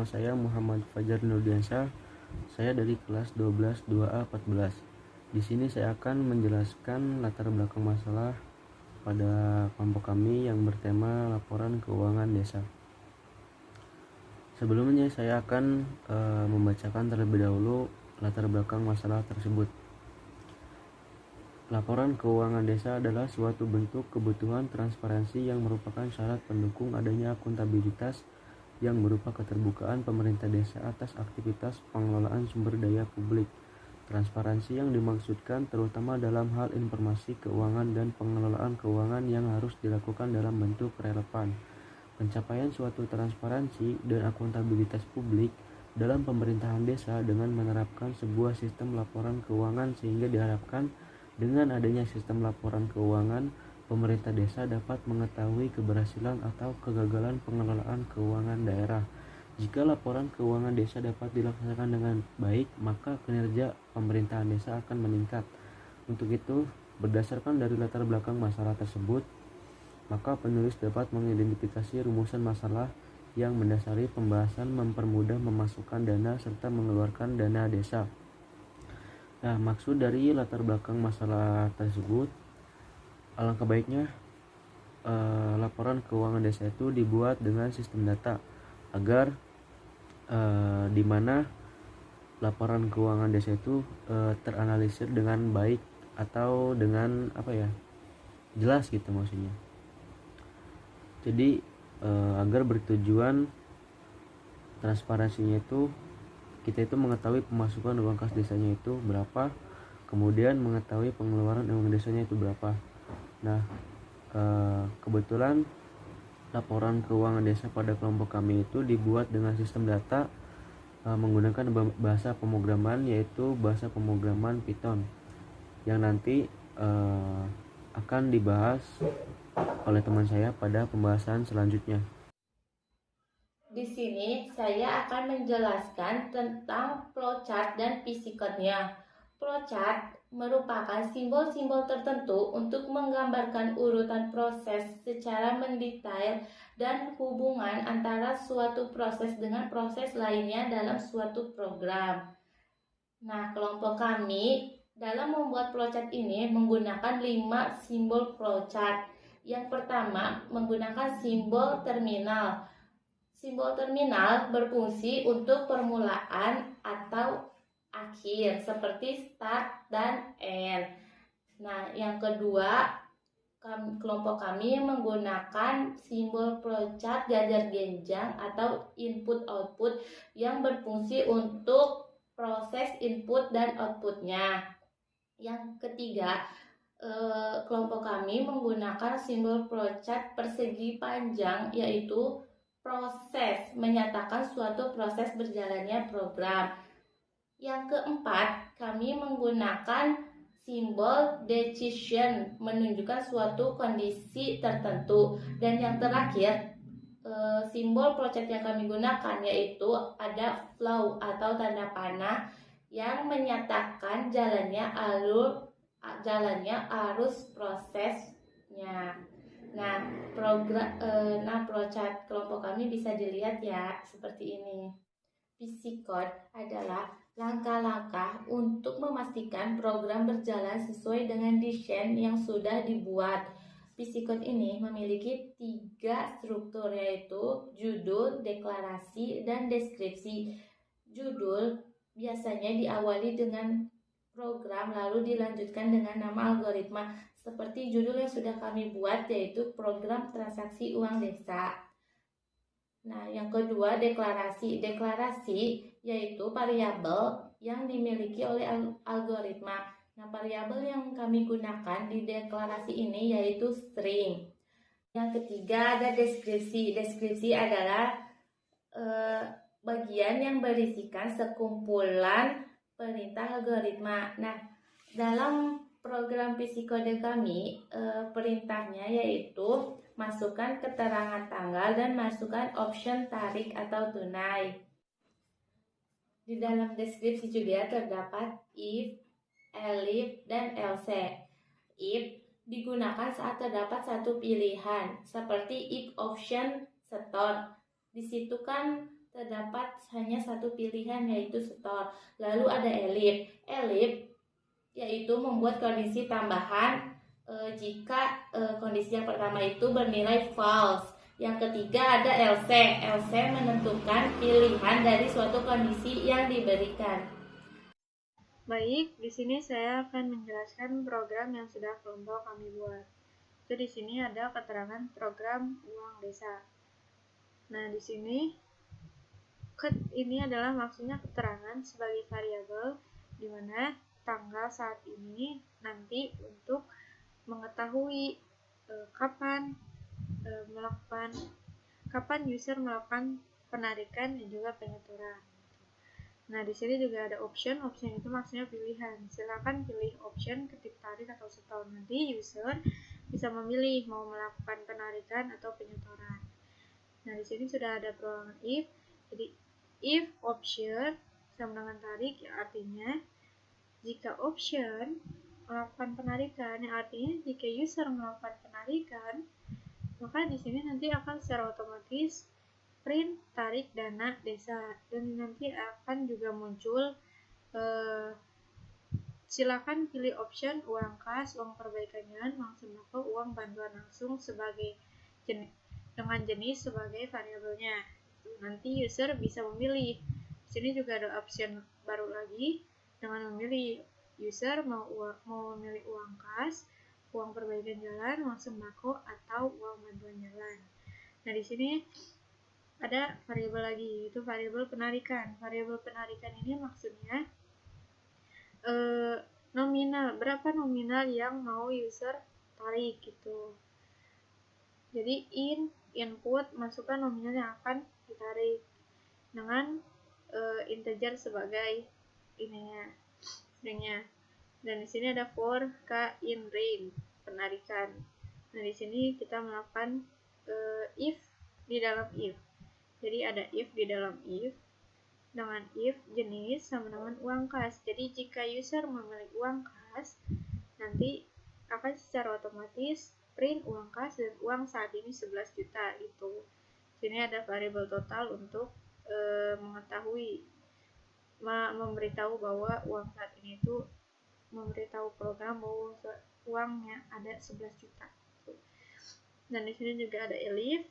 nama saya Muhammad Fajar Nurdiansyah. Saya dari kelas 12 2A 14. Di sini saya akan menjelaskan latar belakang masalah pada kelompok kami yang bertema laporan keuangan desa. Sebelumnya saya akan membacakan terlebih dahulu latar belakang masalah tersebut. Laporan keuangan desa adalah suatu bentuk kebutuhan transparansi yang merupakan syarat pendukung adanya akuntabilitas yang berupa keterbukaan pemerintah desa atas aktivitas pengelolaan sumber daya publik. Transparansi yang dimaksudkan terutama dalam hal informasi keuangan dan pengelolaan keuangan yang harus dilakukan dalam bentuk relevan. Pencapaian suatu transparansi dan akuntabilitas publik dalam pemerintahan desa dengan menerapkan sebuah sistem laporan keuangan sehingga diharapkan dengan adanya sistem laporan keuangan, pemerintah desa dapat mengetahui keberhasilan atau kegagalan pengelolaan keuangan daerah. Jika laporan keuangan desa dapat dilaksanakan dengan baik, maka kinerja pemerintahan desa akan meningkat. Untuk itu, berdasarkan dari latar belakang masalah tersebut, maka penulis dapat mengidentifikasi rumusan masalah yang mendasari pembahasan mempermudah memasukkan dana serta mengeluarkan dana desa. Nah, maksud dari latar belakang masalah tersebut, alangkah baiknya laporan keuangan desa itu dibuat dengan sistem data agar di mana laporan keuangan desa itu teranalisir dengan baik atau dengan jelas gitu maksudnya. Jadi agar bertujuan transparansinya itu kita itu mengetahui pemasukan uang kas desanya itu berapa, kemudian mengetahui pengeluaran uang desanya itu berapa. Nah, kebetulan laporan keuangan desa pada kelompok kami itu dibuat dengan sistem data menggunakan bahasa pemrograman, yaitu bahasa pemrograman Python yang nanti akan dibahas oleh teman saya pada pembahasan selanjutnya. Di sini saya akan menjelaskan tentang flowchart dan physics-nya. Flowchart merupakan simbol-simbol tertentu untuk menggambarkan urutan proses secara mendetail dan hubungan antara suatu proses dengan proses lainnya dalam suatu program. Nah, kelompok kami dalam membuat flowchart ini menggunakan 5 simbol flowchart. Yang pertama, menggunakan simbol terminal. Simbol terminal berfungsi untuk permulaan atau akhir seperti start dan end. Nah, yang kedua, kelompok kami menggunakan simbol flowchart jajar genjang atau input output yang berfungsi untuk proses input dan outputnya. Yang ketiga, kelompok kami menggunakan simbol flowchart persegi panjang, yaitu proses menyatakan suatu proses berjalannya program. Yang keempat, kami menggunakan simbol decision menunjukkan suatu kondisi tertentu. Dan yang terakhir, simbol flowchart yang kami gunakan yaitu ada flow atau tanda panah yang menyatakan jalannya arus prosesnya. Nah, flowchart kelompok kami bisa dilihat ya seperti ini. Physics adalah langkah-langkah untuk memastikan program berjalan sesuai dengan desain yang sudah dibuat. Physics ini memiliki 3 struktur, yaitu judul, deklarasi, dan deskripsi. Judul biasanya diawali dengan program lalu dilanjutkan dengan nama algoritma seperti judul yang sudah kami buat, yaitu program transaksi uang desa. Nah, yang kedua, deklarasi. Deklarasi yaitu variabel yang dimiliki oleh algoritma. Nah, variabel yang kami gunakan di deklarasi ini yaitu string. Yang ketiga, ada deskripsi. Deskripsi adalah bagian yang berisikan sekumpulan perintah algoritma. Nah, dalam program psikode kami, perintahnya yaitu masukkan keterangan tanggal dan masukkan option tarik atau tunai. Di dalam deskripsi juga terdapat if, elif, dan else. If digunakan saat terdapat satu pilihan, seperti if option store. Di situ kan terdapat hanya satu pilihan, yaitu store. Lalu ada elif. Elif yaitu membuat kondisi tambahan jika kondisi yang pertama itu bernilai false. Yang ketiga ada else. Else menentukan pilihan dari suatu kondisi yang diberikan. Baik, di sini saya akan menjelaskan program yang sudah kelompok kami buat. Itu di sini ada keterangan program uang desa. Nah, di sini ini adalah maksudnya keterangan sebagai variabel di mana tanggal saat ini nanti untuk mengetahui kapan user melakukan penarikan dan juga penyetoran. Nah, di sini juga ada option. Option itu maksudnya pilihan. Silakan pilih option ketik tarik atau setor. Nanti user bisa memilih mau melakukan penarikan atau penyetoran. Nah, di sini sudah ada perulangan if. Jadi, if option sama dengan tarik, ya artinya jika option melakukan penarikan, yang artinya jika user melakukan penarikan, maka di sini nanti akan secara otomatis print tarik dana desa, dan nanti akan juga muncul silakan pilih option uang kas, uang perbaikan jalan, uang sembako, uang bantuan langsung sebagai dengan jenis sebagai variabelnya. Nanti user bisa memilih. Di sini juga ada option baru lagi dengan memilih user mau memilih uang kas, uang perbaikan jalan, uang sembako, atau uang bantuan jalan. Nah, di sini ada variabel lagi, yaitu variabel penarikan. Variabel penarikan ini maksudnya nominal, berapa nominal yang mau user tarik gitu. Jadi input masukkan nominal yang akan ditarik dengan integer sebagai stringnya. Dan di sini ada for k in range penarikan. Nah, di sini kita melakukan if di dalam if. Jadi ada if di dalam if dengan if jenis sama dengan uang kas. Jadi jika user memilih uang kas, nanti akan secara otomatis print uang kas dan uang saat ini 11 juta itu. Sini ada variabel total untuk mengetahui memberitahu bahwa uang saat ini itu memberitahu program bahwa uangnya ada 11 juta. Dan di sini juga ada elif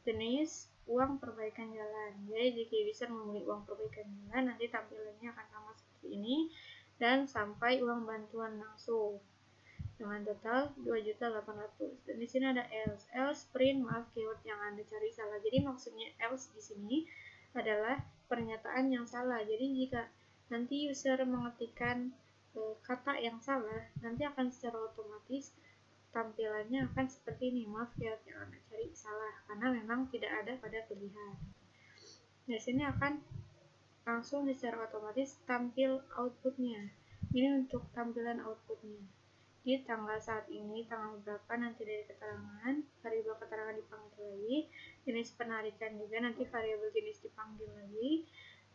jenis uang perbaikan jalan. Jadi jika user memilih uang perbaikan jalan, nanti tampilannya akan sama seperti ini dan sampai uang bantuan langsung dengan total 2.800.000. Dan di sini ada else. Else print, maaf keyword yang Anda cari salah. Jadi maksudnya else di sini adalah pernyataan yang salah. Jadi jika nanti user mengetikkan kata yang salah, nanti akan secara otomatis tampilannya akan seperti ini. Maaf keyword yang Anda cari salah karena memang tidak ada pada pilihan. Di sini akan langsung secara otomatis tampil outputnya. Ini untuk tampilan outputnya. Di tanggal saat ini, tanggal berapa nanti dari keterangan, variabel keterangan dipanggil lagi, jenis penarikan juga nanti variabel jenis dipanggil lagi.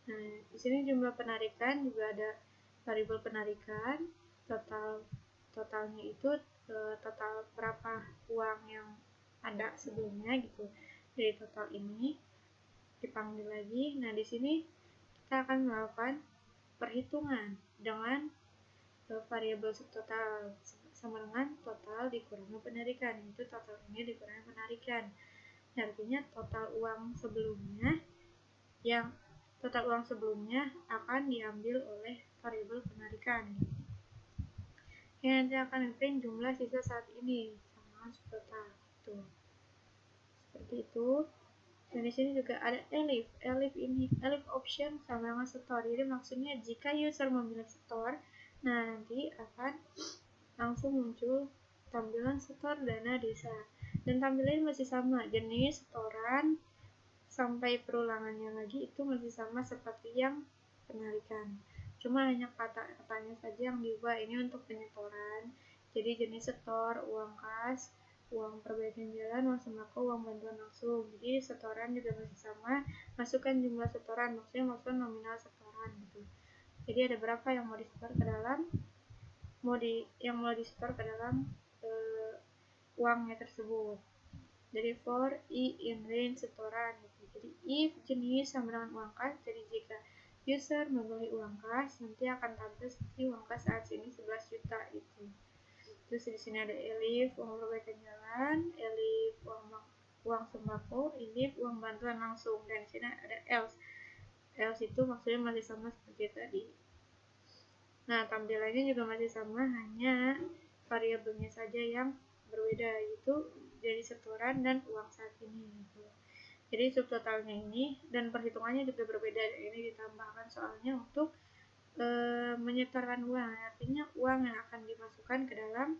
Nah, di sini jumlah penarikan juga ada variabel penarikan, totalnya itu total berapa uang yang ada sebelumnya gitu. Dari total ini dipanggil lagi. Nah, di sini kita akan melakukan perhitungan dengan variabel subtotal sama dengan total dikurangi penarikan. Itu total ini dikurangi penarikan. Nah, artinya total uang sebelumnya akan diambil oleh variabel penarikan. Yang nanti akan diprint jumlah sisa saat ini sama subtotal. Seperti itu. Dan di sini juga ada elif. Elif option sama dengan store. Jadi maksudnya jika user memilih store, nah nanti akan langsung muncul tampilan setor dana desa. Dan tampilannya masih sama, jenis setoran sampai perulangannya lagi itu masih sama seperti yang penarikan. Cuma hanya kata-katanya saja yang diubah. Ini untuk penyetoran. Jadi jenis setor, uang kas, uang perbaikan jalan, uang sembako, uang bantuan langsung. Jadi setoran juga masih sama, masukkan jumlah setoran, maksudnya masukkan nominal setoran gitu. Jadi ada berapa yang mau disetor ke dalam uangnya tersebut. Jadi for I in range setoran gitu. Jadi if jenis sama dengan uang kas, jadi jika user membeli uang kas, nanti akan tampil seperti uang kas saat ini 11 juta itu. Terus di sini ada elif uang perbaikan jalan, elif uang sembako, elif uang bantuan langsung, dan di sini ada else. Else itu maksudnya masih sama seperti tadi. Nah, tampilannya juga masih sama, hanya variabelnya saja yang berbeda, yaitu jadi setoran dan uang saat ini gitu. Jadi subtotalnya ini dan perhitungannya juga berbeda. Ini ditambahkan soalnya untuk menyetorkan uang, artinya uang yang akan dimasukkan ke dalam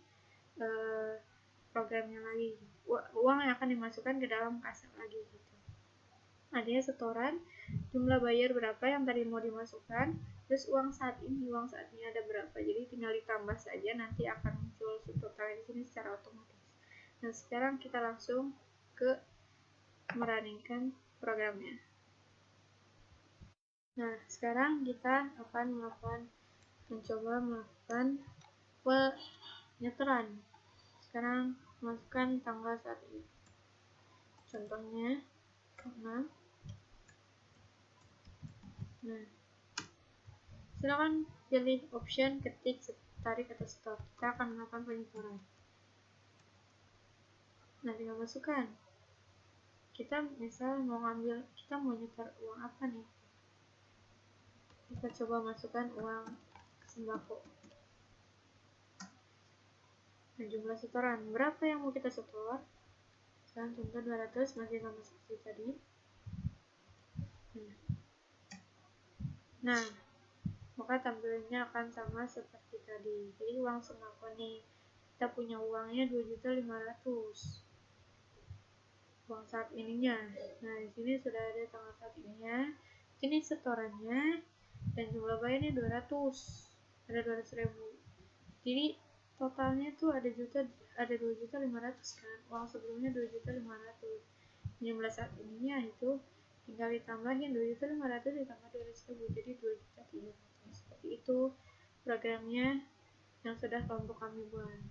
programnya lagi, uang yang akan dimasukkan ke dalam kas lagi gitu. Adanya setoran, jumlah bayar berapa yang tadi mau dimasukkan, terus uang saat ini ada berapa, jadi tinggal ditambah saja, nanti akan muncul subtotalnya di sini secara otomatis. Nah, sekarang kita langsung ke meraninkan programnya. Nah, sekarang kita akan mencoba melakukan penyeteran. Sekarang masukkan tanggal saat ini. Contohnya 6. Nah, silakan pilih option ketik, tarik atau stop. Kita akan melakukan penyetoran. Nah, tinggal masukkan. Kita misal kita mau nyetor uang apa nih? Kita coba masukkan uang sembako. Nah, jumlah setoran. Berapa yang mau kita setor? Sekarang contoh 200, masih sama seperti tadi. Nah, maka tampilannya akan sama seperti tadi. Jadi uang sembako nih, kita punya uangnya 2.500.000. Uang saat ininya. Nah, di sini sudah ada tanggal saat ininya, jenis setorannya, dan jumlah bayarnya 200. Ada 200.000. Jadi totalnya tuh ada 2.500.000 kan. Uang sebelumnya 2.500.000. Jumlah saat ininya itu tinggal ditambahin 2.500.000 ditambah 200.000, jadi 2.300.000. Seperti itu programnya yang sudah kelompok kami buat.